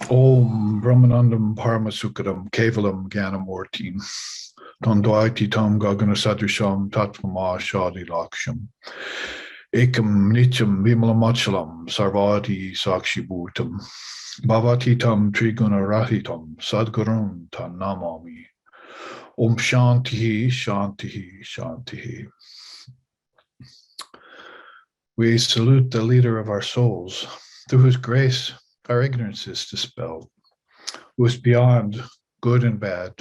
Om Brahmanandam Paramasukadam Kevalam Gyanamurtim Tandvaititam Gaganasadusham Tattvama Shadi Laksham Ekam Nityam Vimalamachalam Sarvati Sakshi Bhutam Bhavatitam Trigunarahitam Sadgurun Tanamami Om Shantihi Shantihi Shantihi. We salute the leader of our souls, through whose grace our ignorance is dispelled, who is beyond good and bad,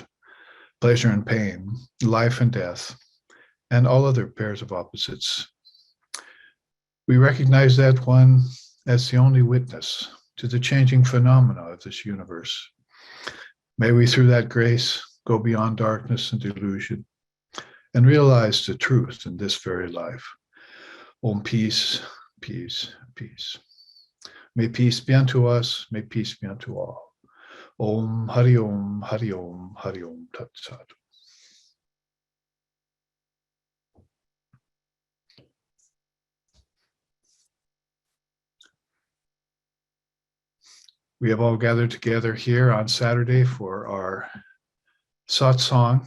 pleasure and pain, life and death, and all other pairs of opposites. We recognize that one as the only witness to the changing phenomena of this universe. May we, through that grace, go beyond darkness and delusion and realize the truth in this very life. Om, peace, peace, peace. May peace be unto us, may peace be unto all. Om, Hari Om, Hari Om, Hari Om, Tat Sat. We have all gathered together here on Saturday for our Satsang.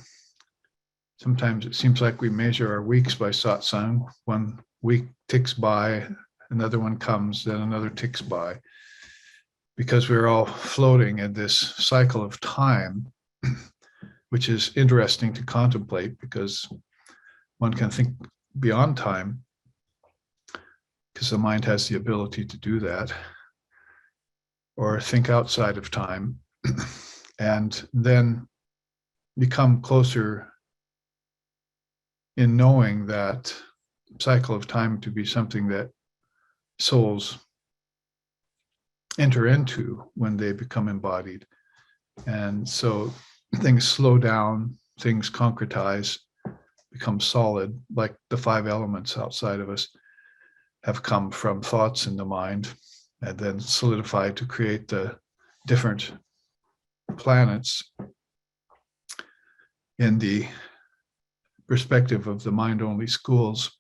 Sometimes it seems like we measure our weeks by Satsang. One week ticks by, another one comes, then another ticks by, because we're all floating in this cycle of time, which is interesting to contemplate because one can think beyond time, because the mind has the ability to do that, or think outside of time, and then become closer in knowing that cycle of time to be something that souls enter into when they become embodied. And so things slow down, things concretize, become solid, like the five elements outside of us have come from thoughts in the mind and then solidified to create the different planets in the perspective of the mind-only schools.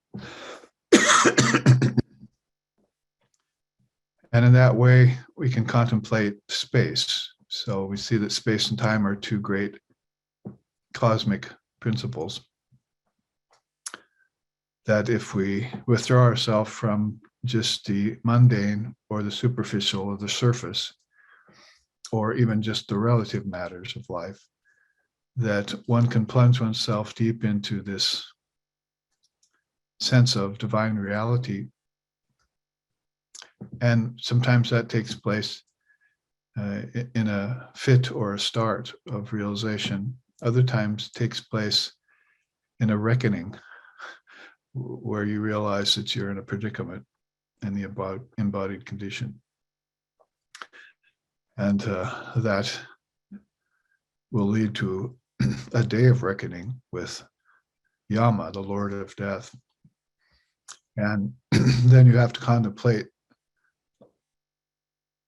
And in that way, we can contemplate space. So we see that space and time are two great cosmic principles. That if we withdraw ourselves from just the mundane or the superficial or the surface, or even just the relative matters of life, that one can plunge oneself deep into this sense of divine reality. And sometimes that takes place in a fit or a start of realization. Other times it takes place in a reckoning where you realize that you're in a predicament in the embodied condition. And that will lead to a day of reckoning with Yama, the Lord of Death. And then you have to contemplate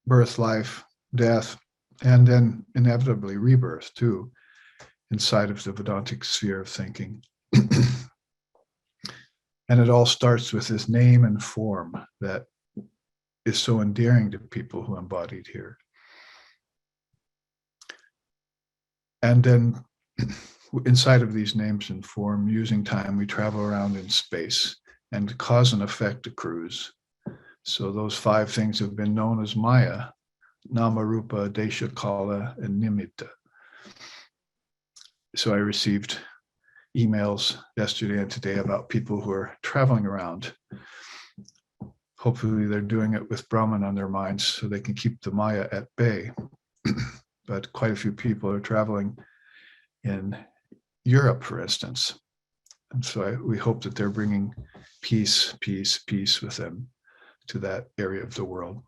birth, life, death, and then inevitably rebirth too, inside of the Vedantic sphere of thinking. And it all starts with this name and form that is so endearing to people who embodied here. And then inside of these names and form, using time, we travel around in space, and cause and effect accrues. So those five things have been known as Maya: Nama, Rupa, Desha, Kala, and Nimitta. So I received emails yesterday and today about people who are traveling around. Hopefully they're doing it with Brahman on their minds so they can keep the Maya at bay. But quite a few people are traveling in Europe, for instance. And so we hope that they're bringing peace, peace, peace with them to that area of the world,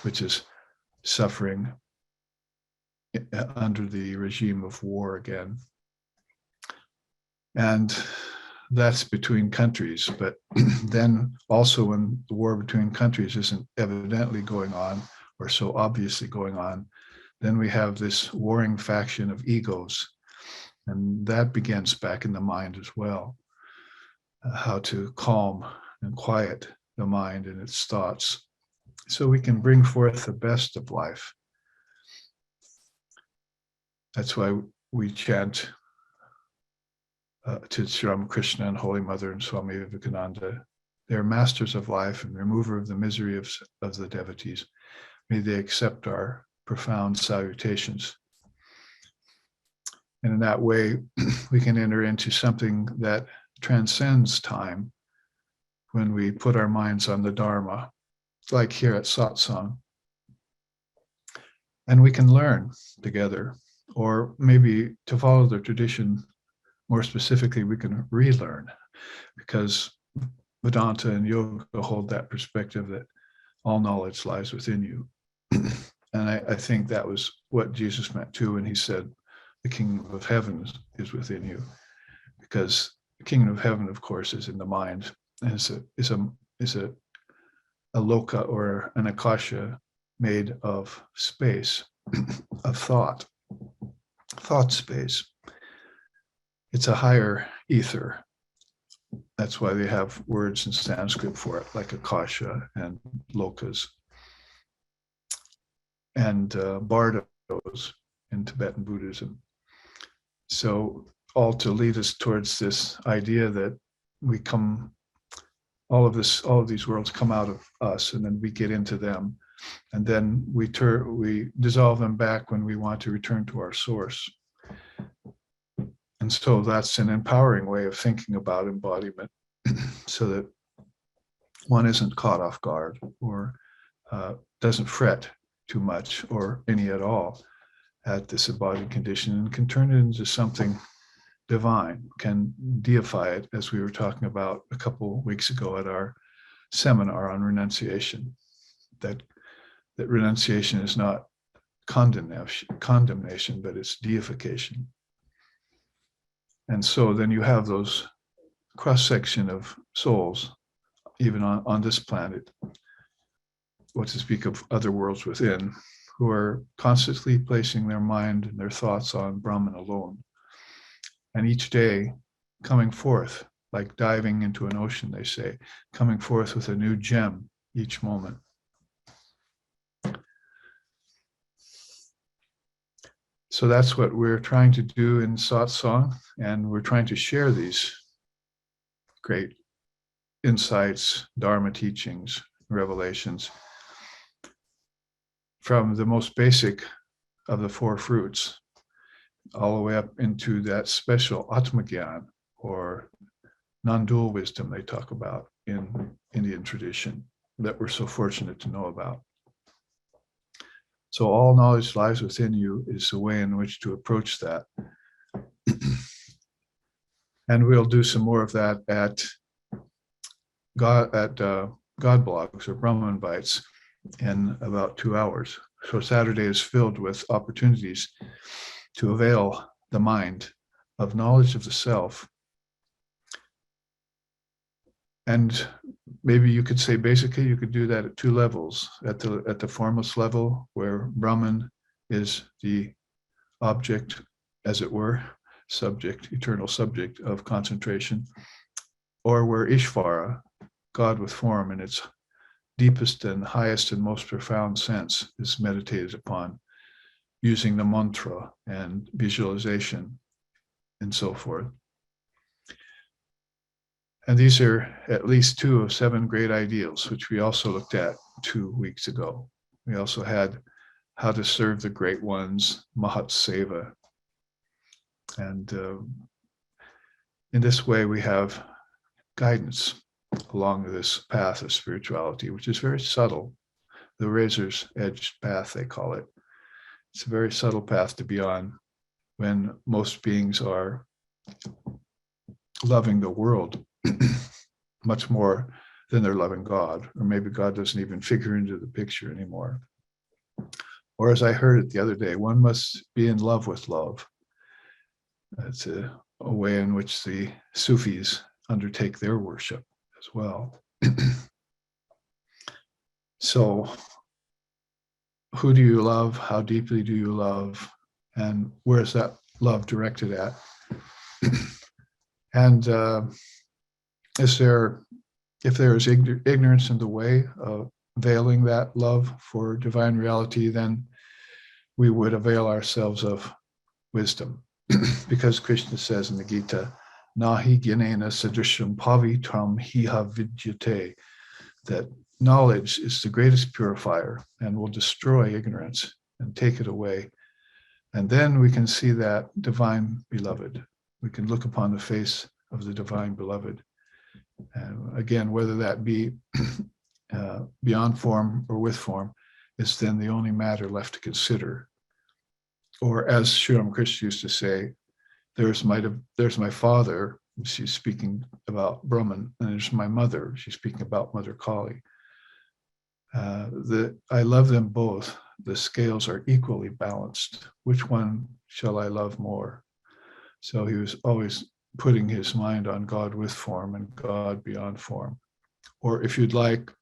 which is suffering under the regime of war again. And that's between countries. But then also when the war between countries isn't evidently going on or so obviously going on, then we have this warring faction of egos. And that begins back in the mind as well. How to calm and quiet the mind and its thoughts so we can bring forth the best of life That's why we chant to Sri Ramakrishna and Holy Mother and Swami Vivekananda. They are masters of life and remover of the misery of the devotees. May they accept our profound salutations. And in that way, we can enter into something that transcends time when we put our minds on the Dharma, like here at Satsang. And we can learn together, or maybe to follow the tradition more specifically, we can relearn, because Vedanta and yoga hold that perspective that all knowledge lies within you. And I think that was what Jesus meant too when he said, the kingdom of heaven is within you, because the kingdom of heaven, of course, is in the mind, and is a loka or an Akasha made of space, of thought space. It's a higher ether. That's why they have words in Sanskrit for it, like Akasha and lokas and bardos in Tibetan Buddhism. So all to lead us towards this idea that we come, all of these worlds come out of us, and then we get into them, and then we dissolve them back when we want to return to our source. And so that's an empowering way of thinking about embodiment, so that one isn't caught off guard or doesn't fret too much or any at all at this embodied condition, and can turn it into something divine, can deify it, as we were talking about a couple of weeks ago at our seminar on renunciation, that renunciation is not condemnation, but it's deification. And so then you have those cross-section of souls, even on this planet, what to speak of other worlds within, who are constantly placing their mind and their thoughts on Brahman alone. And each day coming forth, like diving into an ocean, they say, coming forth with a new gem each moment. So that's what we're trying to do in Satsang, and we're trying to share these great insights, Dharma teachings, revelations, from the most basic of the four fruits, all the way up into that special Atmagyan, or non-dual wisdom they talk about in Indian tradition, that we're so fortunate to know about. So all knowledge lies within you is the way in which to approach that. And we'll do some more of that at God Blogs or Brahman Bites in about 2 hours. So Saturday is filled with opportunities to avail the mind of knowledge of the self. And maybe you could say, basically, you could do that at 2 levels. At the formless level, where Brahman is the object, as it were, subject, eternal subject of concentration, or where Ishvara, God with form in its deepest and highest and most profound sense, is meditated upon using the mantra and visualization and so forth. And these are at least 2 of 7 great ideals, which we also looked at 2 weeks ago. We also had how to serve the great ones, Mahat Seva. And in this way, we have guidance along this path of spirituality, which is very subtle, the razor's edge path, they call it. It's a very subtle path to be on when most beings are loving the world much more than they're loving God, or maybe God doesn't even figure into the picture anymore. Or as I heard it the other day, one must be in love with love. That's a way in which the Sufis undertake their worship as well. So, who do you love? How deeply do you love? And where is that love directed at? And if there is ignorance in the way of veiling that love for divine reality, then we would avail ourselves of wisdom. Because Krishna says in the Gita, Nahi Gyanena Sadrisham Pavitram Hiha Vidyate, that knowledge is the greatest purifier and will destroy ignorance and take it away. And then we can see that divine beloved. We can look upon the face of the divine beloved. And again, whether that be beyond form or with form, is then the only matter left to consider. Or as Sri Ramakrishna used to say, there's my father, she's speaking about Brahman, and there's my mother, she's speaking about Mother Kali. I love them both. The scales are equally balanced. Which one shall I love more? So he was always putting his mind on God with form and God beyond form. Or if you'd like,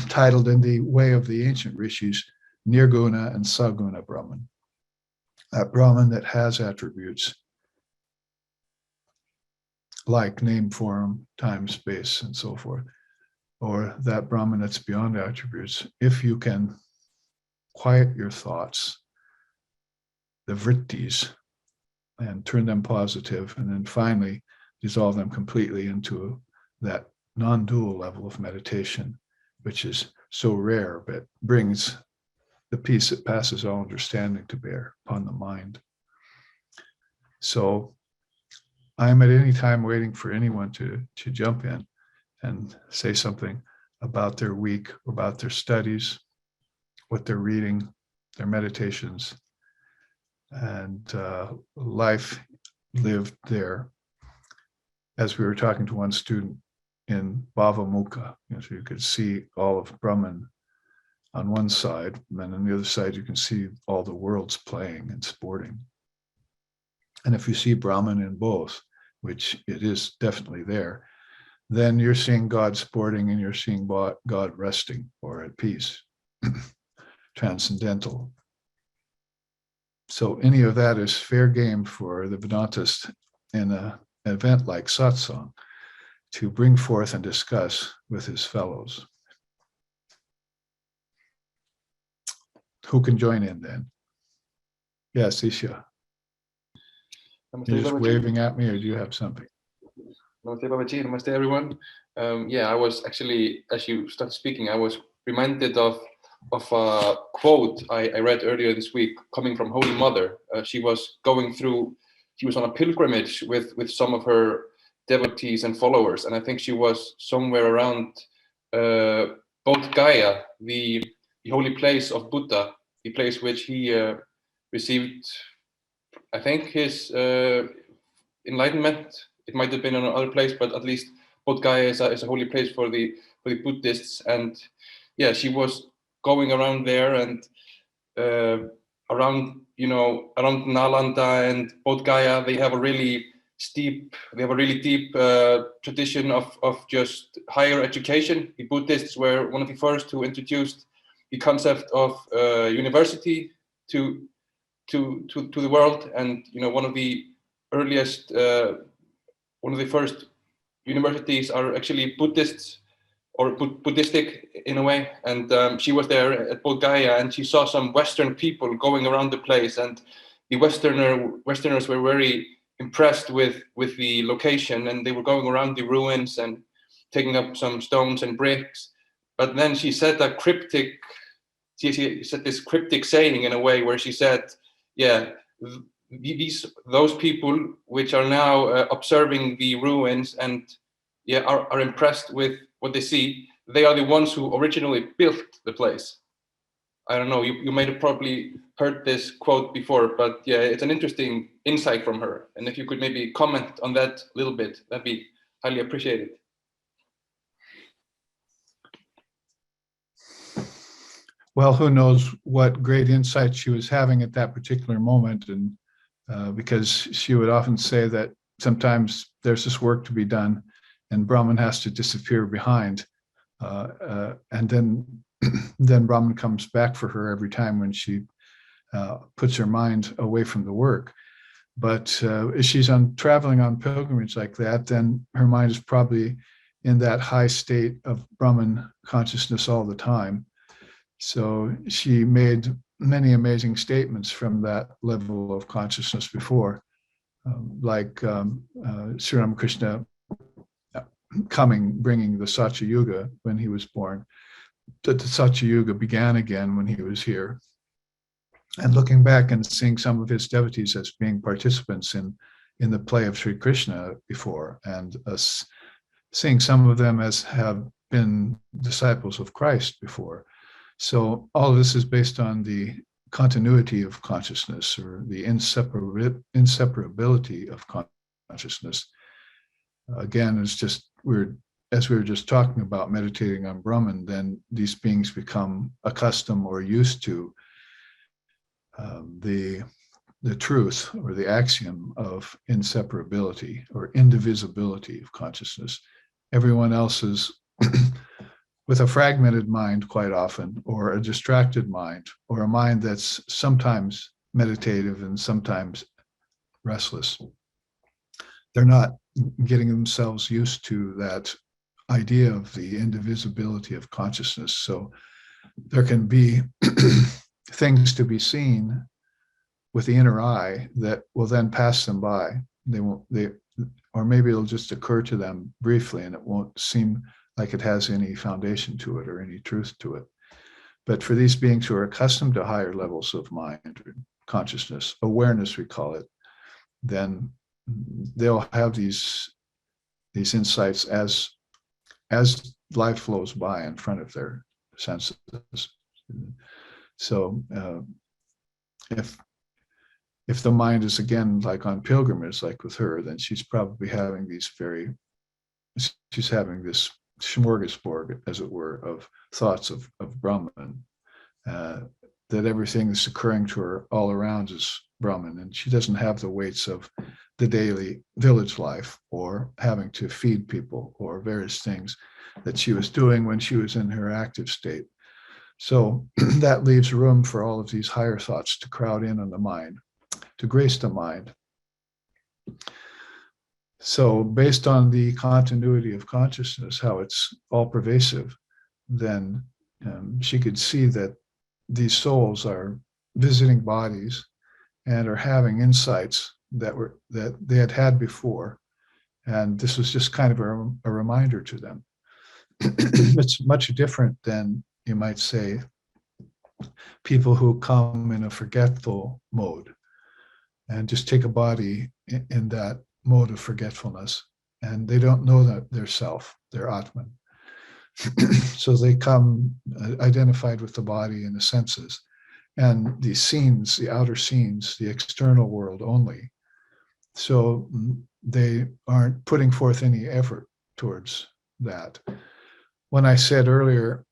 titled in the way of the ancient rishis, Nirguna and Saguna Brahman. That Brahman that has attributes like name, form, time, space, and so forth. Or that Brahman that's beyond attributes. If you can quiet your thoughts, the vrittis, and turn them positive, and then finally dissolve them completely into that non-dual level of meditation, which is so rare, but brings the peace that passes all understanding to bear upon the mind. So I'm at any time waiting for anyone to jump in and say something about their week, about their studies, what they're reading, their meditations, and life lived there. As we were talking to one student in Bhavamukha, so you could see all of Brahman on one side, and then on the other side you can see all the worlds playing and sporting. And if you see Brahman in both, which it is definitely there, then you're seeing God sporting and you're seeing God resting or at peace, transcendental. So any of that is fair game for the Vedantist in an event like Satsang to bring forth and discuss with his fellows. Who can join in then? Yes, Isha. You're just waving at me, or do you have something? Namaste, Babaji. Namaste, everyone. I was actually, as you started speaking, I was reminded of a quote I read earlier this week coming from Holy Mother. She was on a pilgrimage with some of her devotees and followers, and I think she was somewhere around Bodh Gaya, the holy place of Buddha, the place which he received, I think, his enlightenment. It might have been in another place, but at least Bodh Gaya is a holy place for the Buddhists. And yeah, she was going around there and around Nalanda and Bodh Gaya. They have a really deep tradition of just higher education. The Buddhists were one of the first who introduced the concept of university to the world, and one of the earliest, one of the first universities are actually Buddhists or Buddhistic in a way. And she was there at Bodh Gaya, and she saw some Western people going around the place, and the Westerners were very impressed with the location, and they were going around the ruins and taking up some stones and bricks. But then she said she said this cryptic saying in a way where she said, yeah, those people which are now observing the ruins and are impressed with what they see, they are the ones who originally built the place. I don't know, you might have probably heard this quote before, but yeah, it's an interesting insight from her. And if you could maybe comment on that a little bit, that'd be highly appreciated. Well, who knows what great insight she was having at that particular moment. And because she would often say that sometimes there's this work to be done and Brahman has to disappear behind. And then Brahman comes back for her every time when she puts her mind away from the work. But if she's traveling on pilgrimage like that, then her mind is probably in that high state of Brahman consciousness all the time. So she made many amazing statements from that level of consciousness before, Sri Ramakrishna bringing the Satya Yuga when he was born. That the Satya Yuga began again when he was here. And looking back and seeing some of his devotees as being participants in the play of Sri Krishna before, and seeing some of them as have been disciples of Christ before. So all of this is based on the continuity of consciousness, or the inseparability of consciousness. Again, it's just as we were just talking about meditating on Brahman, then these beings become accustomed or used to the truth, or the axiom of inseparability or indivisibility of consciousness. Everyone else is with a fragmented mind quite often, or a distracted mind, or a mind that's sometimes meditative and sometimes restless. They're not getting themselves used to that idea of the indivisibility of consciousness. So there can be things to be seen with the inner eye that will then pass them by. Or maybe it'll just occur to them briefly, and it won't seem like it has any foundation to it or any truth to it. But for these beings who are accustomed to higher levels of mind or consciousness, awareness we call it, then they'll have these insights as life flows by in front of their senses. So if the mind is again like on pilgrimage, like with her, then she's probably having she's having this smorgasbord, as it were, of thoughts of Brahman, that everything that's occurring to her all around is Brahman, and she doesn't have the weights of the daily village life, or having to feed people, or various things that she was doing when she was in her active state. So that leaves room for all of these higher thoughts to crowd in on the mind, to grace the mind. So based on the continuity of consciousness, how it's all pervasive, then she could see that these souls are visiting bodies and are having insights that they had before. And this was just kind of a reminder to them. It's much different than, you might say, people who come in a forgetful mode and just take a body in that mode of forgetfulness, and they don't know that their self, their Atman. So they come identified with the body and the senses, and the scenes, the outer scenes, the external world only. So they aren't putting forth any effort towards that. When I said earlier,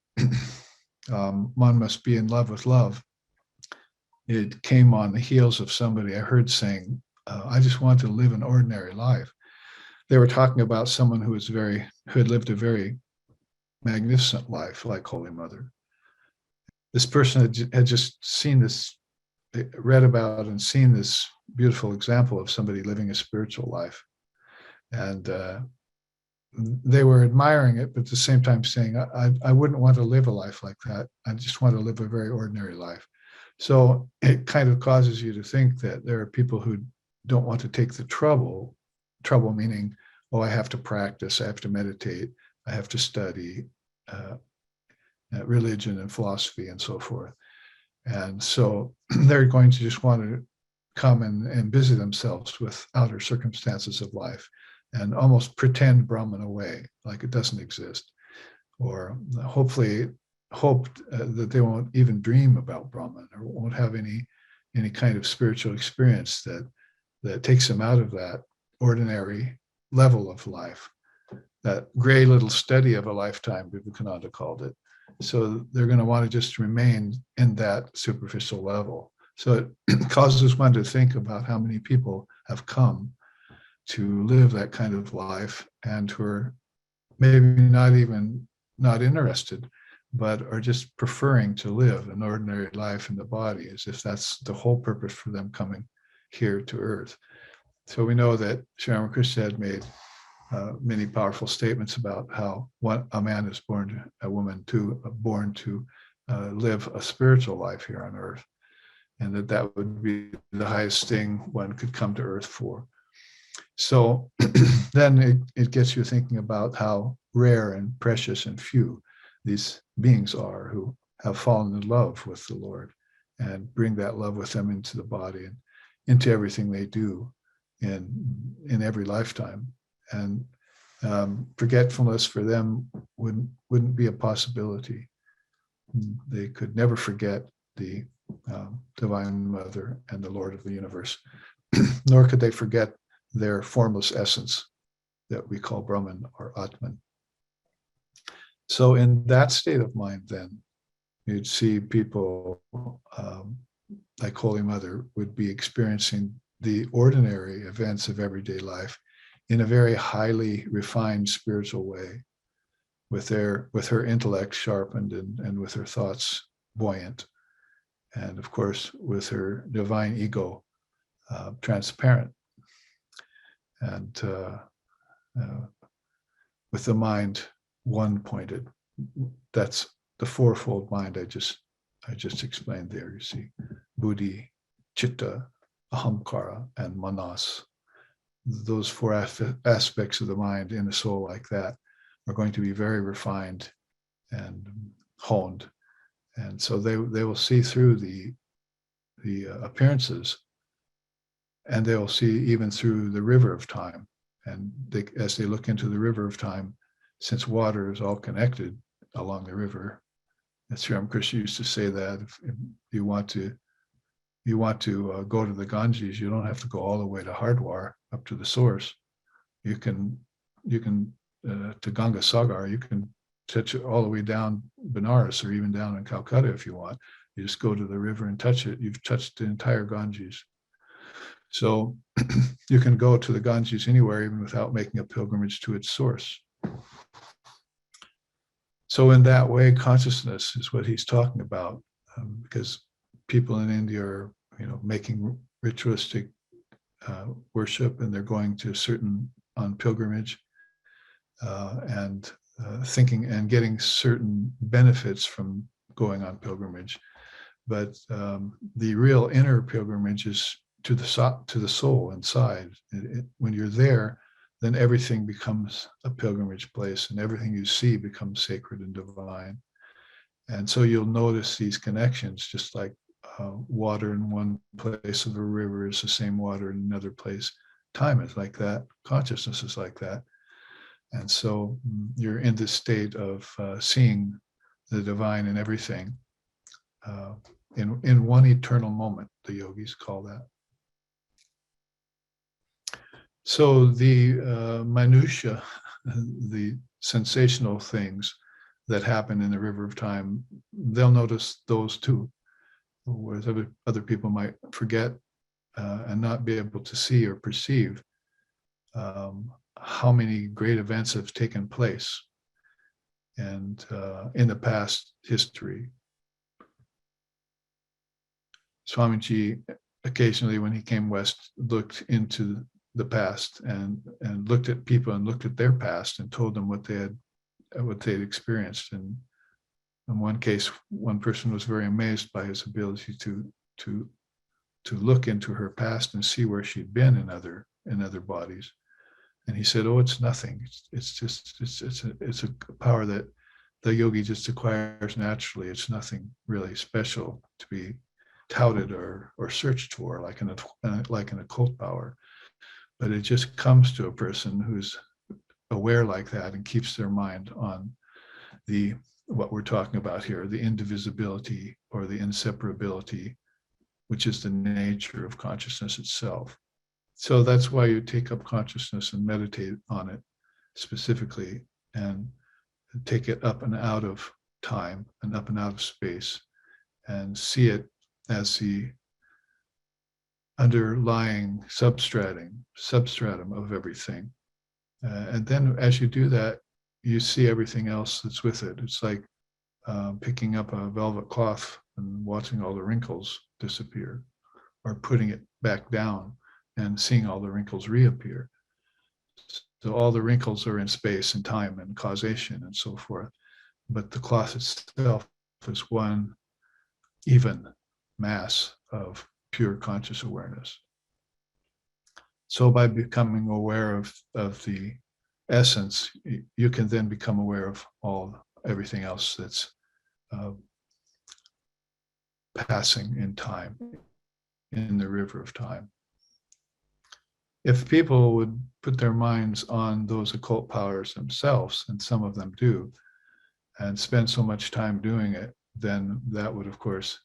one must be in love with love, it came on the heels of somebody I heard saying, I just want to live an ordinary life. They were talking about someone who had lived a very magnificent life, like Holy Mother. This person had just read about and seen this beautiful example of somebody living a spiritual life. And they were admiring it, but at the same time saying, I wouldn't want to live a life like that. I just want to live a very ordinary life. So it kind of causes you to think that there are people who don't want to take the trouble meaning, I have to practice, I have to meditate, I have to study religion and philosophy and so forth. And so they're going to just want to come and busy themselves with outer circumstances of life and almost pretend Brahman away, like it doesn't exist, or hopefully hoped that they won't even dream about Brahman, or won't have any kind of spiritual experience that takes them out of that ordinary level of life, that gray little study of a lifetime, Vivekananda called it. So they're going to want to just remain in that superficial level. So it causes one to think about how many people have come to live that kind of life and who are maybe not interested, but are just preferring to live an ordinary life in the body, as if that's the whole purpose for them coming here to earth. So we know that Sri Ramakrishna had made many powerful statements about how a man is born to live a spiritual life here on earth. and that would be the highest thing one could come to earth for. So then it gets you thinking about how rare and precious and few these beings are who have fallen in love with the Lord and bring that love with them into the body and into everything they do in every lifetime. And forgetfulness for them wouldn't be a possibility. They could never forget the Divine Mother and the Lord of the universe, nor could they forget their formless essence that we call Brahman or Atman. So in that state of mind, then, you'd see people like Holy Mother would be experiencing the ordinary events of everyday life in a very highly refined spiritual way, with her intellect sharpened and with her thoughts buoyant, and of course with her divine ego transparent, and with the mind one-pointed. That's the fourfold mind I just explained there. You see, buddhi, chitta, ahamkara, and manas. Those four aspects of the mind in a soul like that are going to be very refined and honed, and so they will see through the appearances, and they will see even through the river of time. And as they look into the river of time, since water is all connected along the river, as Sri Ramakrishna used to say that if you want to go to the Ganges, you don't have to go all the way to Hardwar up to the source. You can to Ganga Sagar, you can touch it all the way down Benares or even down in Calcutta if you want. You just go to the river and touch it. You've touched the entire Ganges. So you can go to the Ganges anywhere, even without making a pilgrimage to its source. So in that way, consciousness is what he's talking about, because people in India are, making ritualistic worship, and they're going to on pilgrimage, and thinking and getting certain benefits from going on pilgrimage. But the real inner pilgrimage is to the soul inside. When you're there, then everything becomes a pilgrimage place, and everything you see becomes sacred and divine. And so you'll notice these connections, just like water in one place of a river is the same water in another place. Time is like that. Consciousness is like that. And so you're in this state of seeing the divine in everything in one eternal moment, the yogis call that. So the minutiae, the sensational things that happen in the river of time, they'll notice those too, whereas other people might forget and not be able to see or perceive how many great events have taken place and in the past history. Swamiji occasionally, when he came west, looked into the past and looked at people and looked at their past and told them what they had experienced. And in one case, one person was very amazed by his ability to look into her past and see where she'd been in other bodies. And he said, "Oh, it's nothing. It's a power that the yogi just acquires naturally. It's nothing really special to be touted or searched for, like an occult power. But it just comes to a person who's aware like that and keeps their mind on what we're talking about here, the indivisibility or the inseparability, which is the nature of consciousness itself." So that's why you take up consciousness and meditate on it specifically, and take it up and out of time and up and out of space, and see it as the underlying substratum of everything. And then as you do that, you see everything else that's with it. It's like picking up a velvet cloth and watching all the wrinkles disappear, or putting it back down and seeing all the wrinkles reappear. So all the wrinkles are in space and time and causation and so forth. But the cloth itself is one even mass of pure conscious awareness. So by becoming aware of the essence, you can then become aware of everything else that's passing in time, in the river of time. If people would put their minds on those occult powers themselves, and some of them do, and spend so much time doing it, then that would, of course,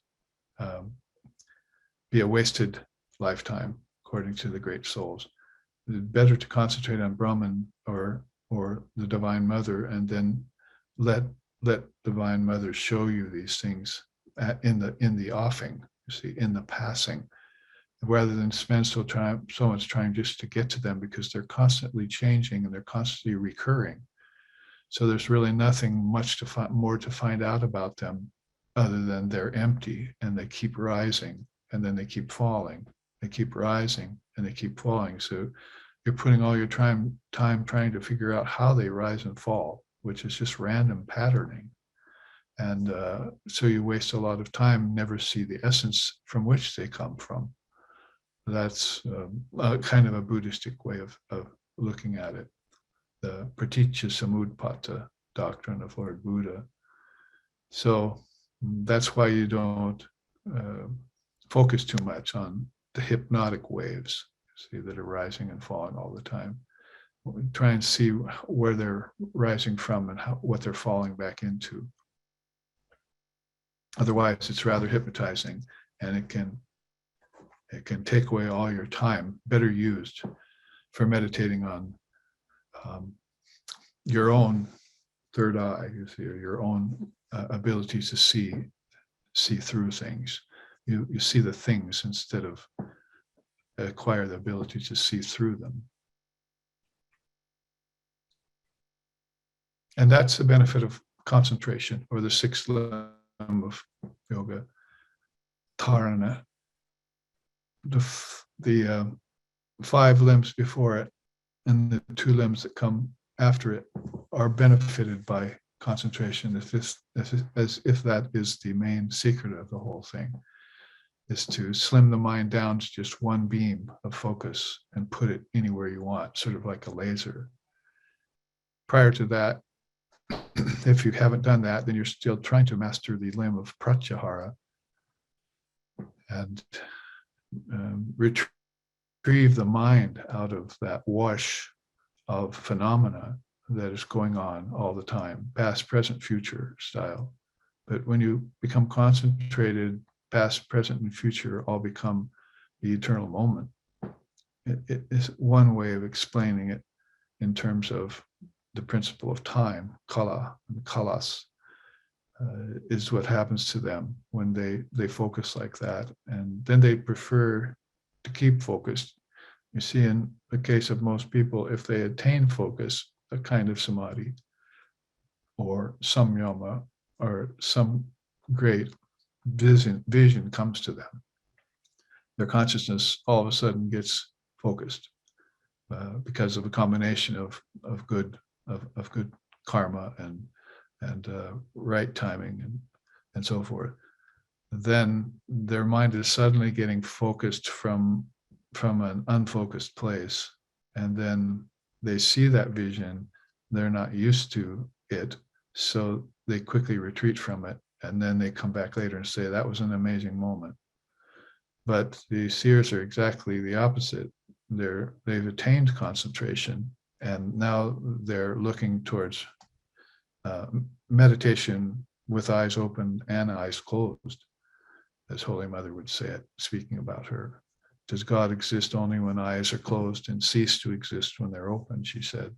be a wasted lifetime, according to the great souls. It's better to concentrate on Brahman or the Divine Mother, and then let Divine Mother show you these things in the offing, you see, in the passing, rather than spend so much time just to get to them, because they're constantly changing and they're constantly recurring. So there's really nothing much more to find out about them, other than they're empty and they keep rising and then they keep falling. They keep rising and they keep falling. So you're putting all your time trying to figure out how they rise and fall, which is just random patterning. And so you waste a lot of time, never see the essence from which they come from. That's kind of a Buddhistic way of looking at it. The Praticca Samutpata doctrine of Lord Buddha. So that's why you don't focus too much on the hypnotic waves, see, that are rising and falling all the time. Try and see where they're rising from and what they're falling back into. Otherwise, it's rather hypnotizing, and it can take away all your time, better used for meditating on your own third eye, you see, or your own ability to see through things. You see the things instead of acquire the ability to see through them. And that's the benefit of concentration, or the sixth limb of yoga, dharana. The 5 limbs before it and the 2 limbs that come after it are benefited by concentration, as if that is the main secret of the whole thing, is to slim the mind down to just one beam of focus and put it anywhere you want, sort of like a laser. Prior to that, if you haven't done that, then you're still trying to master the limb of pratyahara and retrieve the mind out of that wash of phenomena that is going on all the time, past, present, future style. But when you become concentrated, past, present, and future all become the eternal moment. It is one way of explaining it in terms of the principle of time, kala and kalas, is what happens to them when they focus like that. And then they prefer to keep focused. You see, in the case of most people, if they attain focus, a kind of samadhi, or samyama, or some great vision comes to them, their consciousness all of a sudden gets focused because of a combination of good karma and right timing and so forth. Then their mind is suddenly getting focused from an unfocused place, and then they see that vision. They're not used to it, so they quickly retreat from it, and then they come back later and say, that was an amazing moment. But the seers are exactly the opposite. They've attained concentration, and now they're looking towards meditation with eyes open and eyes closed, as Holy Mother would say it, speaking about her. Does God exist only when eyes are closed and cease to exist when they're open, she said.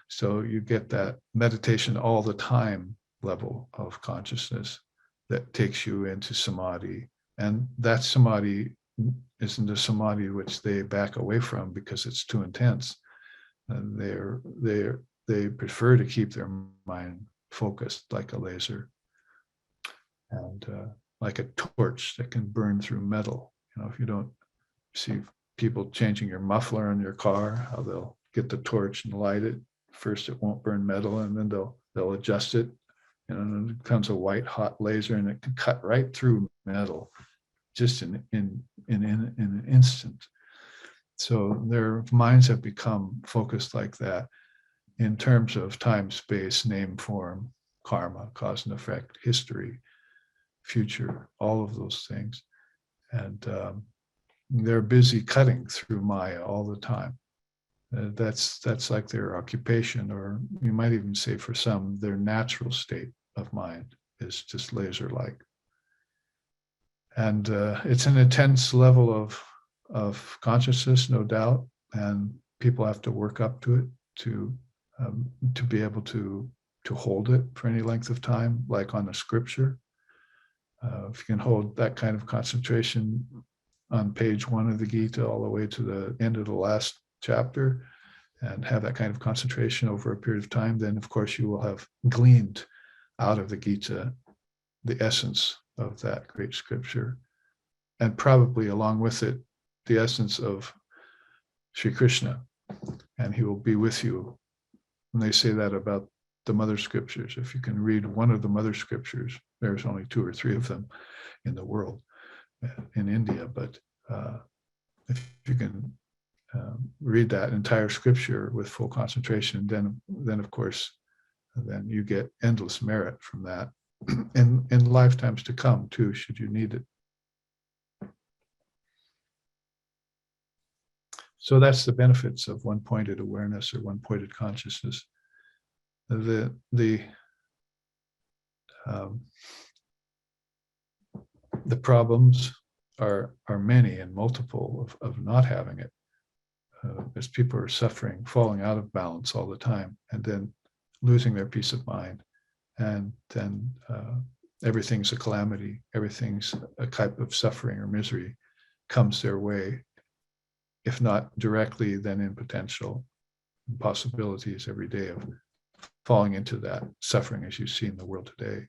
So you get that meditation all the time level of consciousness that takes you into samadhi. And that samadhi isn't a samadhi which they back away from because it's too intense. And they prefer to keep their mind focused like a laser, and like a torch that can burn through metal. You know, if you don't see people changing your muffler in your car, how they'll get the torch and light it. First it won't burn metal, and then they'll adjust it, and it becomes a white hot laser, and it can cut right through metal. just in an instant. So their minds have become focused like that in terms of time, space, name, form, karma, cause and effect, history, future, all of those things. And they're busy cutting through Maya all the time. That's like their occupation, or you might even say for some, their natural state of mind is just laser-like. And it's an intense level of consciousness, no doubt, and people have to work up to it to be able to hold it for any length of time, like on a scripture. If you can hold that kind of concentration on page 1 of the Gita all the way to the end of the last chapter, and have that kind of concentration over a period of time, then of course you will have gleaned out of the Gita the essence of that great scripture, and probably along with it the essence of Sri Krishna, and he will be with you. And they say that about the mother scriptures. If you can read one of the mother scriptures, there's only 2 or 3 of them in the world, in India, but if you can read that entire scripture with full concentration, then of course, then you get endless merit from that in lifetimes to come too, should you need it. So that's the benefits of one-pointed awareness or one-pointed consciousness. The problems are many and multiple of not having it. As people are suffering, falling out of balance all the time, and then losing their peace of mind, and then everything's a calamity, everything's a type of suffering or misery comes their way, if not directly, then in potential possibilities every day of falling into that suffering as you see in the world today.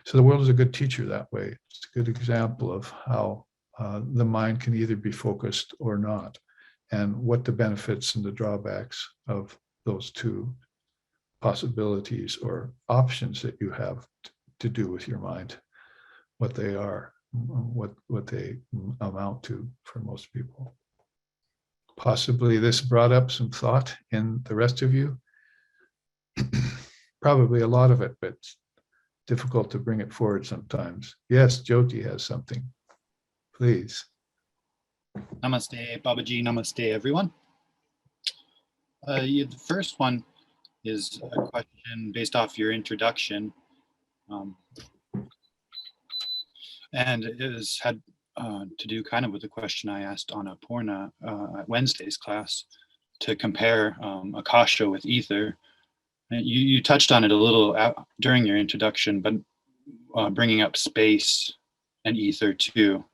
So the world is a good teacher that way. It's a good example of how the mind can either be focused or not, and what the benefits and the drawbacks of those 2 possibilities or options that you have to do with your mind, what they are, what they amount to for most people. Possibly this brought up some thought in the rest of you. Probably a lot of it, but it's difficult to bring it forward sometimes. Yes, Jyoti has something. Please. Namaste, Babaji. Namaste, everyone. The first one is a question based off your introduction, and it has had to do kind of with the question I asked on Apurna at Wednesday's class, to compare Akasha with ether. And you touched on it a little during your introduction, but bringing up space and ether too.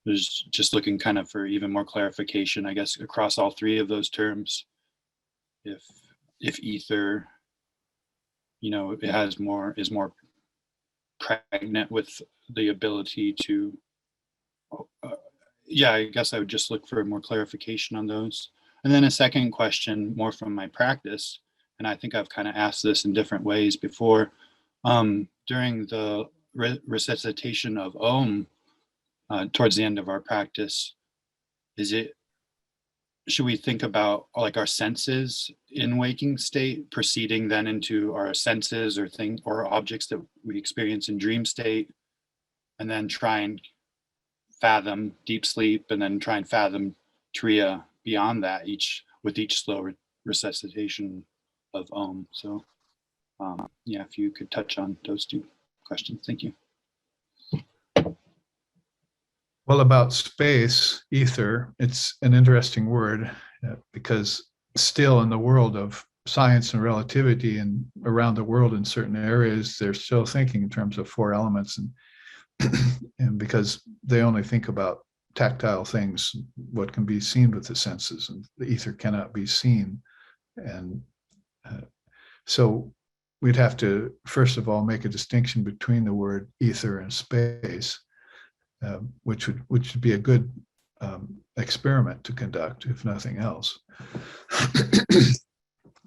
Was just looking kind of for even more clarification, I guess, across all 3 of those terms. If ether, it is more pregnant with the ability to, I guess I would just look for more clarification on those. And then a second question, more from my practice, and I think I've kind of asked this in different ways before. During the recitation of Om, towards the end of our practice, should we think about like our senses in waking state proceeding then into our senses or objects that we experience in dream state, and then try and fathom deep sleep, and then try and fathom Turiya beyond that with each slow recitation of Om? So if you could touch on those 2 questions. Thank you. Well, about space, ether, it's an interesting word because still in the world of science and relativity and around the world in certain areas, they're still thinking in terms of 4 elements, and because they only think about tactile things, what can be seen with the senses, and the ether cannot be seen. And so we'd have to, first of all, make a distinction between the word ether and space. Which would be a good experiment to conduct, if nothing else.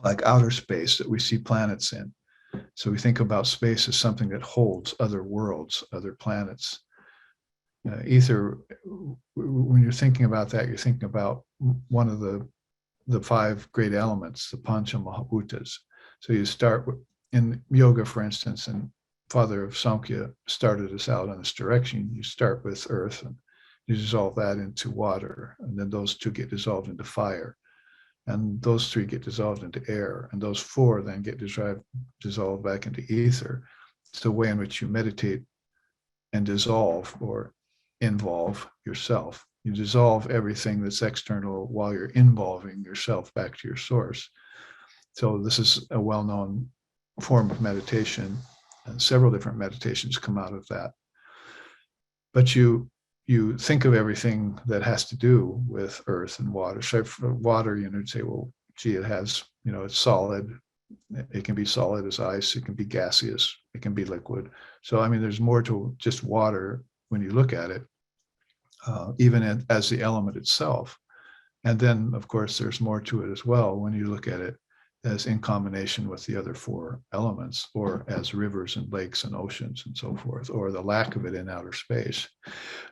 Like outer space that we see planets in. So we think about space as something that holds other worlds, other planets. ether, when you're thinking about that, you're thinking about one of the five great elements, the Pancha Mahabhutas. So you start with, in yoga, for instance, and Father of Samkhya started us out in this direction. You start with earth and you dissolve that into water, and then those two get dissolved into fire, and those three get dissolved into air, and those four then get dissolved back into ether. It's the way in which you meditate and dissolve or involve yourself. You dissolve everything that's external while you're involving yourself back to your source. So this is a well-known form of meditation, and several different meditations come out of that. But you think of everything that has to do with earth and water. So for water, you'd say, well, gee, it has, it's solid. It can be solid as ice. It can be gaseous. It can be liquid. So, I mean, there's more to just water when you look at it, even as the element itself. And then, of course, there's more to it as well when you look at it as in combination with the other four elements, or as rivers and lakes and oceans and so forth, or the lack of it in outer space.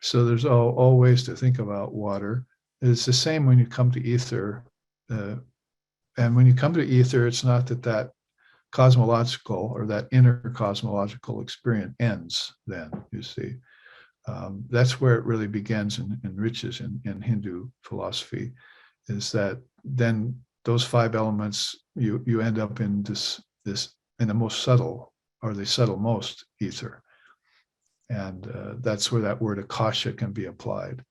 So there's all ways to think about water. It's the same when you come to ether. And when you come to ether, it's not that cosmological or that inner cosmological experience ends then, you see. That's where it really begins and enriches in Hindu philosophy, is that then those five elements, you end up in this in the most subtle, or the subtlemost ether. And that's where that word Akasha can be applied.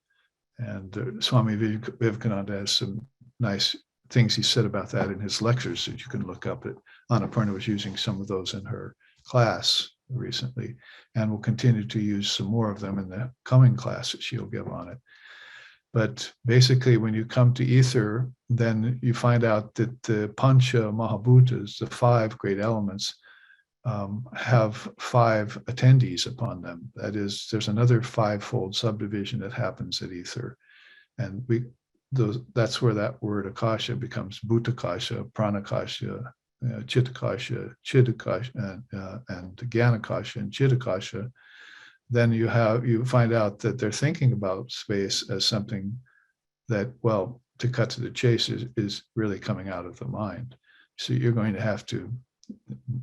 And Swami Vivekananda has some nice things he said about that in his lectures that you can look up. Annapurna was using some of those in her class recently, and will continue to use some more of them in the coming class that she'll give on it. But basically, when you come to ether, then you find out that the Pancha Mahabhutas, the five great elements, have five attendees upon them. That is, there's another fivefold subdivision that happens at ether. And that's where that word Akasha becomes Bhutakasha, Pranakasha, Chitakasha, Chidakasha, and Gyanakasha and Chitakasha. Then you find out that they're thinking about space as something that, well, to cut to the chase, is really coming out of the mind. So you're going to have to,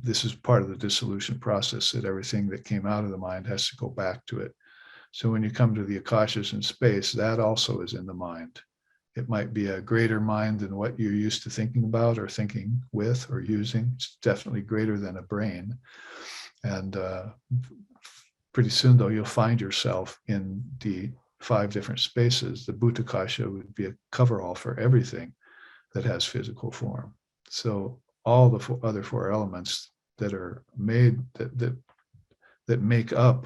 this is part of the dissolution process, that everything that came out of the mind has to go back to it. So when you come to the Akashas in space, that also is in the mind. It might be a greater mind than what you're used to thinking about or thinking with or using. It's definitely greater than a brain. And pretty soon, though, you'll find yourself in the five different spaces. The Bhutakasha would be a coverall for everything that has physical form. So all the other four elements that are made, that make up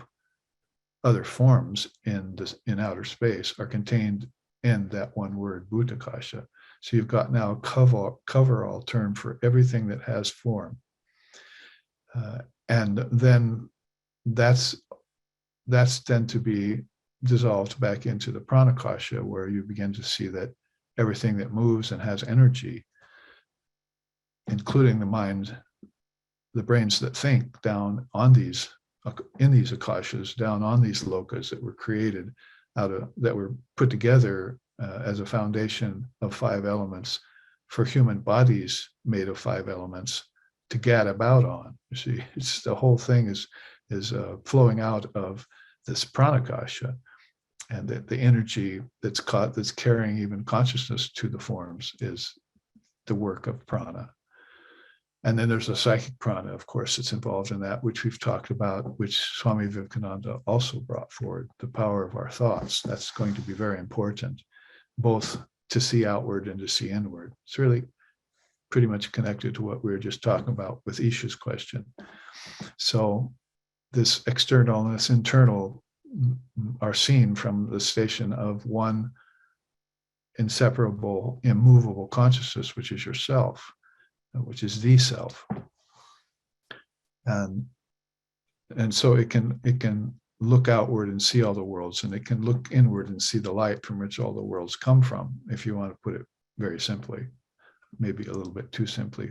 other forms in outer space, are contained in that one word, Bhutakasha. So you've got now a coverall term for everything that has form. And then that's then to be dissolved back into the Pranakasha, where you begin to see that everything that moves and has energy, including the mind, the brains that think, down on these, in these Akashas, down on these lokas that were created that were put together as a foundation of five elements for human bodies made of five elements to gad about on. You see, it's the whole thing is flowing out of this Pranakasha, and that the energy that's carrying even consciousness to the forms is the work of prana. And then there's a psychic prana, of course, that's involved in that, which we've talked about, which Swami Vivekananda also brought forward, the power of our thoughts. That's going to be very important, both to see outward and to see inward. It's really pretty much connected to what we were just talking about with Isha's question. So this external and this internal are seen from the station of one inseparable, immovable consciousness, which is yourself, which is the self. And so it can look outward and see all the worlds, and it can look inward and see the light from which all the worlds come from, if you want to put it very simply, maybe a little bit too simply.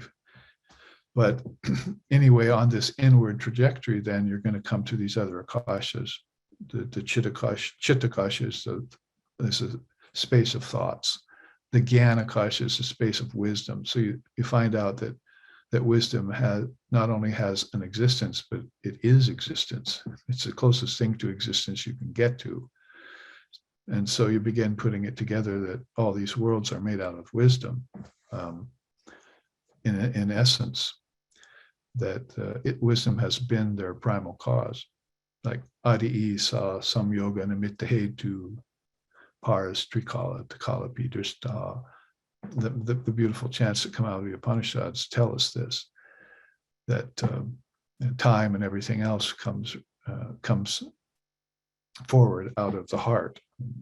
But anyway, on this inward trajectory, then you're going to come to these other Akashas. the Chitakasha is a space of thoughts. The Gyanakasha is a space of wisdom. So you find out that wisdom not only has an existence, but it is existence. It's the closest thing to existence you can get to. And so you begin putting it together that all these worlds are made out of wisdom, in essence, that wisdom has been their primal cause. Like Adi sa samyoga nimitta hetu paras trikala takala pidrista. The beautiful chants that come out of the Upanishads tell us this, that time and everything else comes forward out of the heart.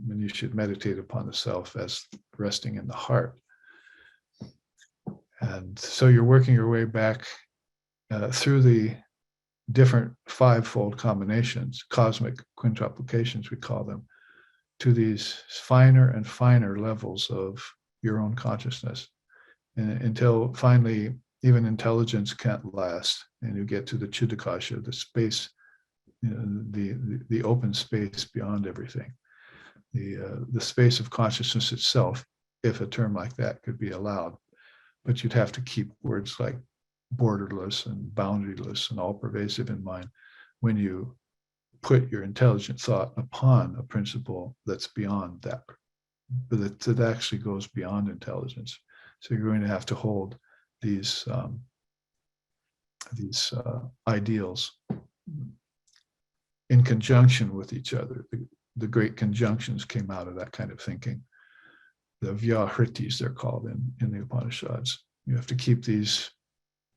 And you should meditate upon the self as resting in the heart. And so you're working your way back through the different fivefold combinations, cosmic quintuplications, we call them, to these finer and finer levels of your own consciousness, and until finally even intelligence can't last, and you get to the Chitakasha, the space, the open space beyond everything, the space of consciousness itself, if a term like that could be allowed. But you'd have to keep words like borderless and boundaryless and all pervasive in mind when you put your intelligent thought upon a principle that's beyond that, but that actually goes beyond intelligence. So you're going to have to hold these ideals in conjunction with each other. The great conjunctions came out of that kind of thinking. The vyahritis, they're called in the Upanishads. You have to keep these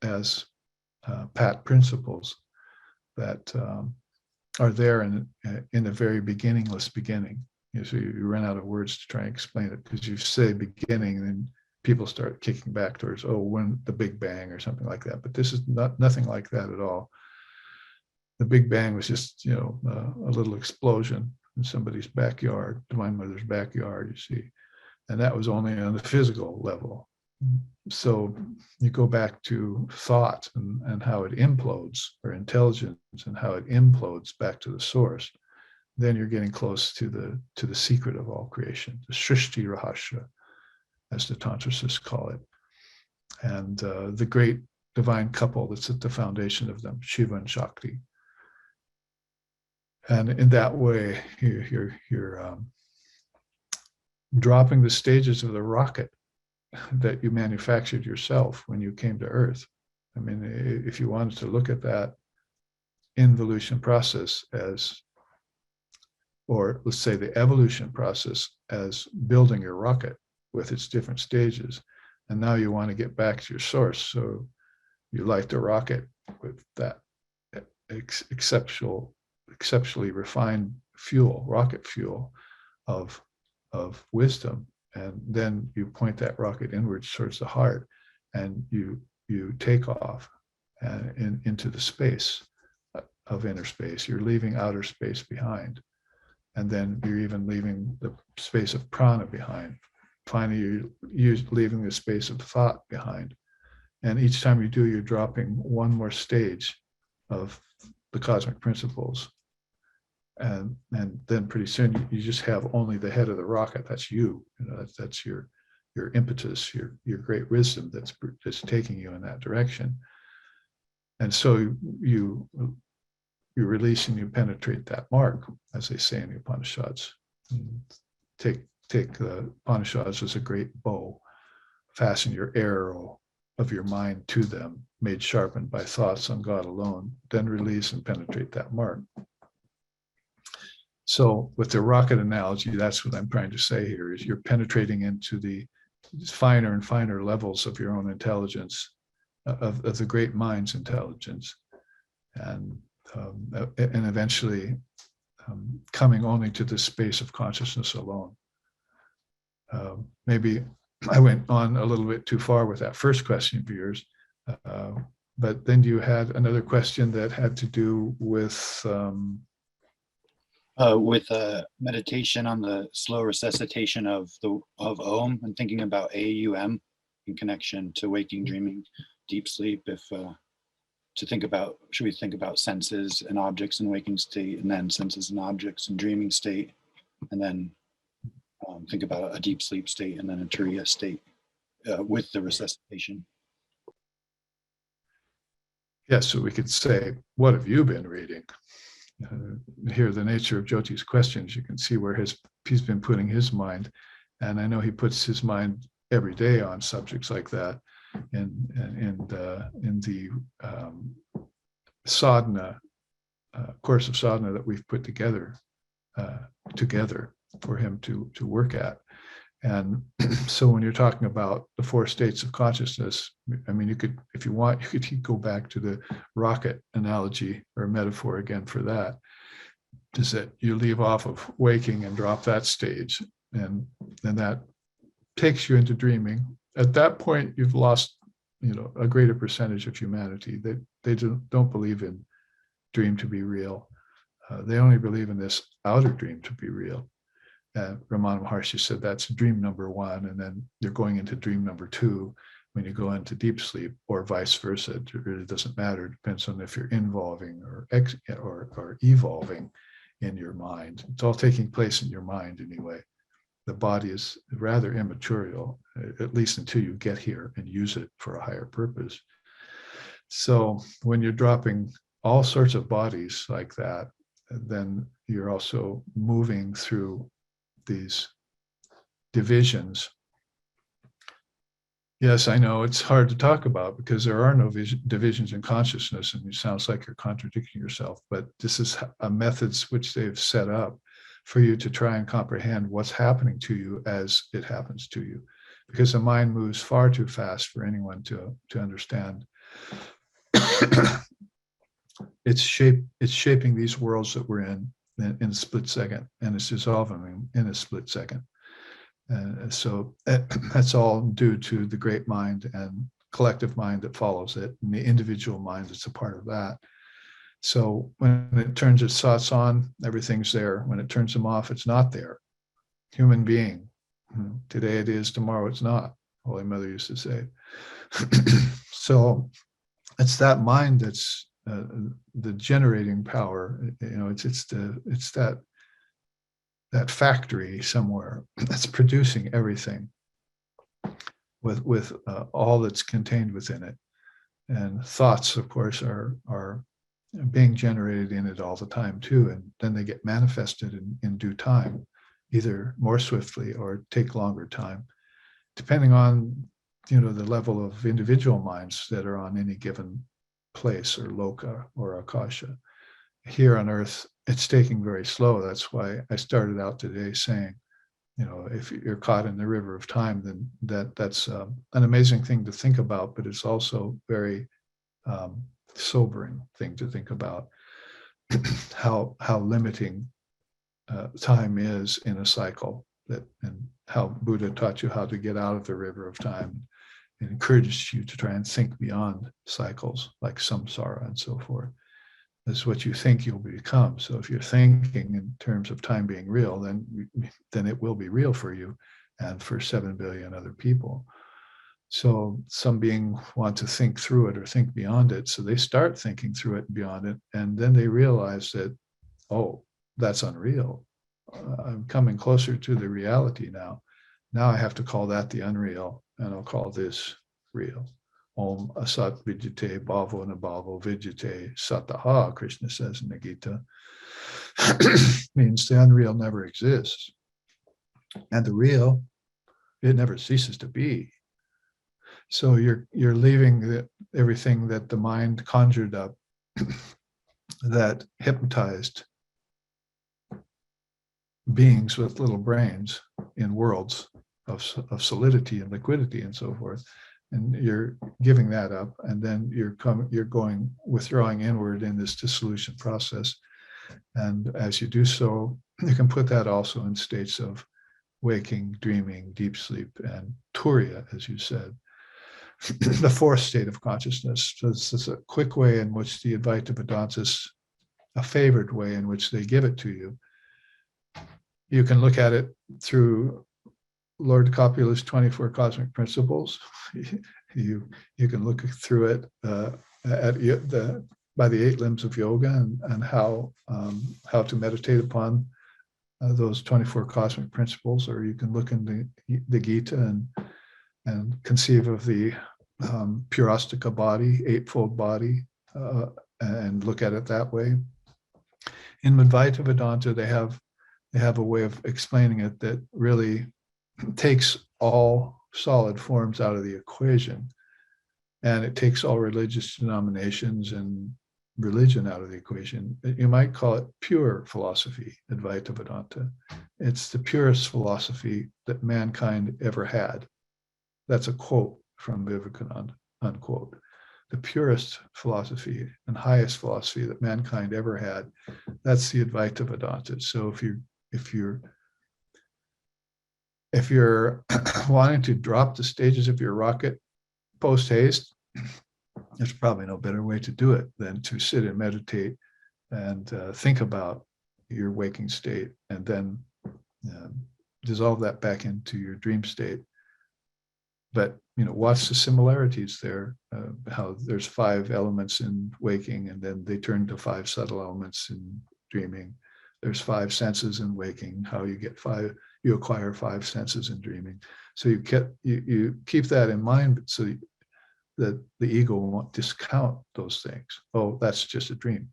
as pat principles that are there in a very beginningless beginning. So you run out of words to try and explain it, because you say beginning, and people start kicking back towards, when the Big Bang or something like that. But this is nothing like that at all. The Big Bang was just, a little explosion in somebody's backyard, Divine Mother's backyard, you see. And that was only on the physical level. So you go back to thought and how it implodes, or intelligence and how it implodes back to the source. Then you're getting close to the secret of all creation, the Srishti Rahasya, as the Tantricists call it. And the great divine couple that's at the foundation of them, Shiva and Shakti. And in that way, you're dropping the stages of the rocket that you manufactured yourself when you came to Earth. I mean, if you wanted to look at that involution process as, or let's say the evolution process as building your rocket with its different stages, and now you want to get back to your source, so you light the rocket with that exceptionally refined fuel, rocket fuel of wisdom, and then you point that rocket inwards towards the heart, and you take off into the space of inner space. You're leaving outer space behind, and then you're even leaving the space of prana behind. Finally, you're leaving the space of thought behind, and each time you do, you're dropping one more stage of the cosmic principles. And then pretty soon you just have only the head of the rocket. That's you. That's your impetus, your great wisdom that's taking you in that direction. And so you release and you penetrate that mark, as they say in the Upanishads. And take the Upanishads as a great bow, fasten your arrow of your mind to them, made sharpened by thoughts on God alone, then release and penetrate that mark. So with the rocket analogy, that's what I'm trying to say here, is you're penetrating into the finer and finer levels of your own intelligence, of the great mind's intelligence, and eventually coming only to this space of consciousness alone. Maybe I went on a little bit too far with that first question of yours, but then you had another question that had to do with meditation on the slow resuscitation of Om, and thinking about AUM in connection to waking, dreaming, deep sleep. If think about, should we think about senses and objects in waking state, and then senses and objects in dreaming state, and then think about a deep sleep state, and then a turiya state with the resuscitation? Yes, so we could say, what have you been reading? Here, the nature of Jyoti's questions, you can see where he's been putting his mind. And I know he puts his mind every day on subjects like that in the sadhana, course of sadhana that we've put together for him to work at. And so when you're talking about the 4 states of consciousness, I mean, you could, if you want, you could go back to the rocket analogy or metaphor again for that, is that you leave off of waking and drop that stage, and then that takes you into dreaming. At that point, you've lost, a greater percentage of humanity. They don't believe in dream to be real. They only believe in this outer dream to be real. Ramana Maharshi said that's dream number 1, and then you're going into dream number 2 when you go into deep sleep, or vice versa. It really doesn't matter. It depends on if you're involving or evolving in your mind. It's all taking place in your mind anyway. The body is rather immaterial, at least until you get here and use it for a higher purpose. So when you're dropping all sorts of bodies like that, then you're also moving through these divisions. Yes, I know it's hard to talk about because there are no divisions in consciousness, and it sounds like you're contradicting yourself, but this is a methods which they've set up for you to try and comprehend what's happening to you as it happens to you, because the mind moves far too fast for anyone to understand. It's shaping these worlds that we're in a split second, and it's dissolving in a split second. And so that's all due to the great mind and collective mind that follows it, and the individual mind that's a part of that. So when it turns its thoughts on, everything's there. When it turns them off, it's not there. Human being, today it is, tomorrow it's not, Holy Mother used to say. So it's that mind that's the generating power. It's that factory somewhere that's producing everything with all that's contained within it. And thoughts, of course, are being generated in it all the time too, and then they get manifested in due time, either more swiftly or take longer time, depending on the level of individual minds that are on any given place or loka or akasha. Here on Earth, it's taking very slow. That's why I started out today saying, if you're caught in the river of time, then that's an amazing thing to think about, but it's also very sobering thing to think about. how limiting time is in a cycle, and how Buddha taught you how to get out of the river of time, and encouraged you to try and think beyond cycles like samsara and so forth. That's what you think you'll become. So if you're thinking in terms of time being real, then it will be real for you and for 7 billion other people. So some beings want to think through it or think beyond it. So they start thinking through it and beyond it. And then they realize that, oh, that's unreal. I'm coming closer to the reality now. Now I have to call that the unreal, and I'll call this real. Om asat vidyate bhavo nabhavo vidyate sataha, Krishna says in the Gita. Means the unreal never exists. And the real, it never ceases to be. So you're leaving everything that the mind conjured up, that hypnotized beings with little brains in worlds of solidity and liquidity and so forth. And you're giving that up, and then you're withdrawing inward in this dissolution process. And as you do so, you can put that also in states of waking, dreaming, deep sleep, and turiya, as you said. The 4th state of consciousness. So this is a quick way in which the Advaita Vedantas, a favored way in which they give it to you. You can look at it through Lord Copula's 24 Cosmic Principles. You can look through it by the 8 limbs of yoga and how to meditate upon those 24 cosmic principles, or you can look in the Gita and conceive of the Purastika body, eightfold body, and look at it that way. In Advaita Vedanta, they have a way of explaining it that really takes all solid forms out of the equation, and it takes all religious denominations and religion out of the equation. You might call it pure philosophy, Advaita Vedanta. It's the purest philosophy that mankind ever had. That's a quote from Vivekananda, unquote. The purest philosophy and highest philosophy that mankind ever had. That's the Advaita Vedanta. So if you're wanting to drop the stages of your rocket post haste, there's probably no better way to do it than to sit and meditate and think about your waking state, and then dissolve that back into your dream state. But watch the similarities there, how there's 5 elements in waking, and then they turn to 5 subtle elements in dreaming. There's 5 senses in waking, how you acquire 5 senses in dreaming. So you keep that in mind, so that the ego won't discount those things. Oh, that's just a dream,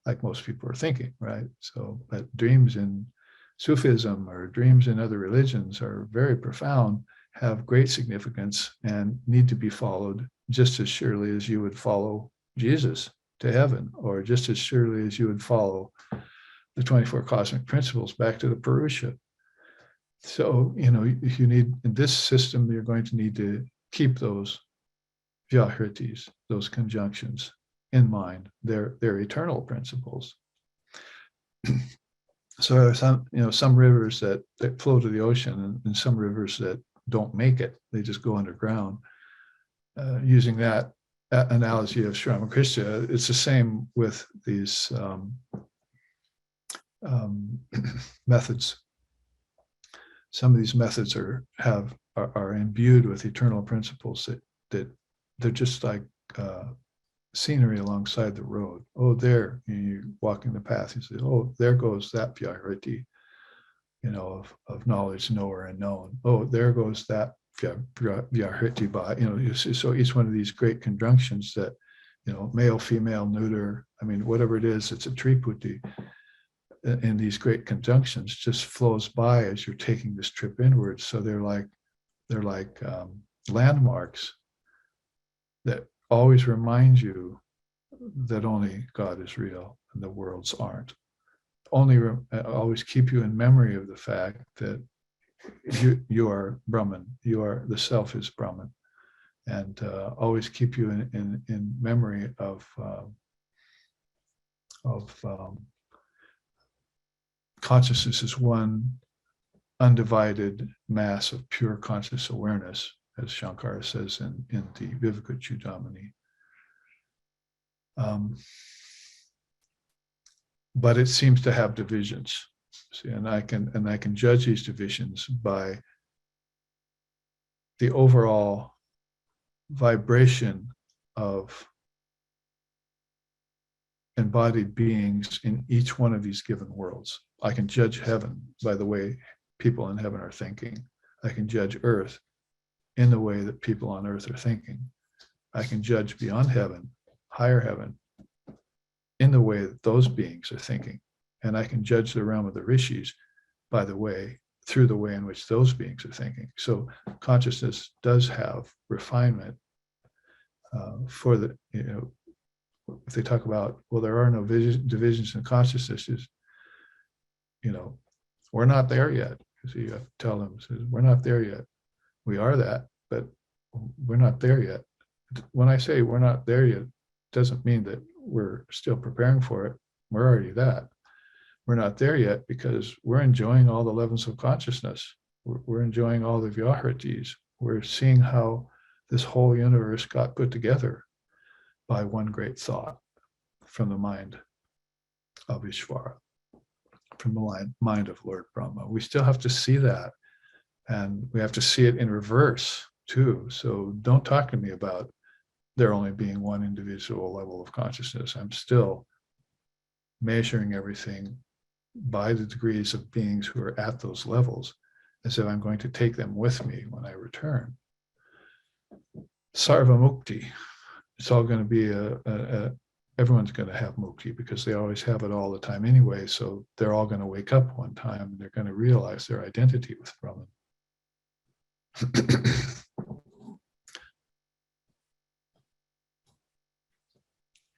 like most people are thinking, right? So, but dreams in Sufism or dreams in other religions are very profound, have great significance, and need to be followed just as surely as you would follow Jesus to heaven, or just as surely as you would follow the 24 cosmic principles back to the Purusha. So, if you need, in this system, you're going to need to keep those vyahritis, those conjunctions in mind. They're eternal principles. So there are some rivers that flow to the ocean, and some rivers that don't make it. They just go underground. Using that analogy of Sri Ramakrishna, it's the same with these methods. Some of these methods are imbued with eternal principles that they're just like scenery alongside the road. Oh, there, you're walking the path. You say, oh, there goes that vyahriti, of knowledge, knower, and known. Oh, there goes that vyahriti by, so each one of these great conjunctions that, male, female, neuter, whatever it is, it's a triputi. And these great conjunctions just flows by as you're taking this trip inwards. So they're like landmarks that always remind you that only God is real and the worlds aren't. Always keep you in memory of the fact that you are Brahman. The self is Brahman, and always keep you in memory of consciousness is one undivided mass of pure conscious awareness, as Shankara says in the Viveka Chudamani. But it seems to have divisions. See, and I can judge these divisions by the overall vibration of embodied beings in each one of these given worlds. I can judge heaven by the way people in heaven are thinking. I can judge earth in the way that people on earth are thinking. I can judge beyond heaven, higher heaven, in the way that those beings are thinking. And I can judge the realm of the rishis through the way in which those beings are thinking. So consciousness does have refinement for the, if they talk about, well, there are no divisions in consciousness, we're not there yet. So you have to tell them, we're not there yet. We are that, but we're not there yet. When I say we're not there yet, it doesn't mean that we're still preparing for it. We're already that. We're not there yet because we're enjoying all the levels of consciousness. We're enjoying all the vyahritis. We're seeing how this whole universe got put together by one great thought from the mind of Ishvara, from the mind of Lord Brahma. We still have to see that And we have to see it in reverse too. So don't talk to me about there only being one individual level of consciousness. I'm still measuring everything by the degrees of beings who are at those levels, as if I'm going to take them with me when I return. Sarva Mukti. It's all going to be everyone's going to have mukti because they always have it all the time anyway. So they're all going to wake up one time and they're going to realize their identity with Brahman.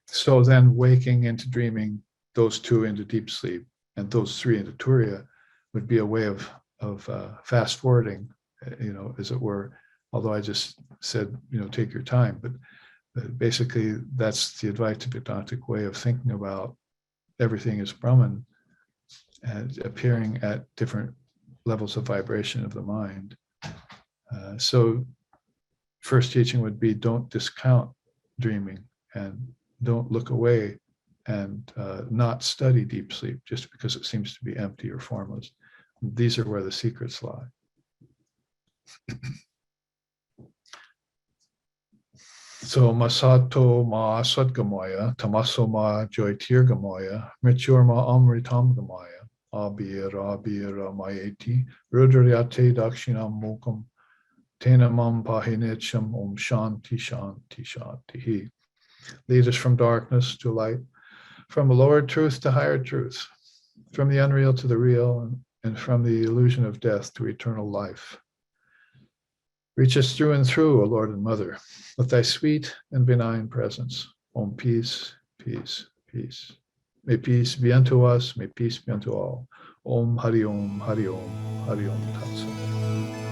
So then waking into dreaming, those two into deep sleep and those three into Turiya would be a way of fast forwarding, as it were. Although I just said, take your time, but basically that's the Advaita Vedantic way of thinking about everything as Brahman and appearing at different levels of vibration of the mind. So first teaching would be don't discount dreaming and don't look away and not study deep sleep just because it seems to be empty or formless. These are where the secrets lie. So masato ma sadgamaya, tamaso ma joytirgamaya, mrityur ma amritamgamaya, abira mayeti, rudrayate dakshinam mukam, tena mam pahinecham om shanti shanti shanti. Lead us from darkness to light, from lower truth to higher truth, from the unreal to the real, and from the illusion of death to eternal life. Reach us through and through, O Lord and Mother, with thy sweet and benign presence. Om, peace, peace, peace. May peace be unto us, may peace be unto all. Om Hari Om, Hari Om, Hari Om Tat Sat.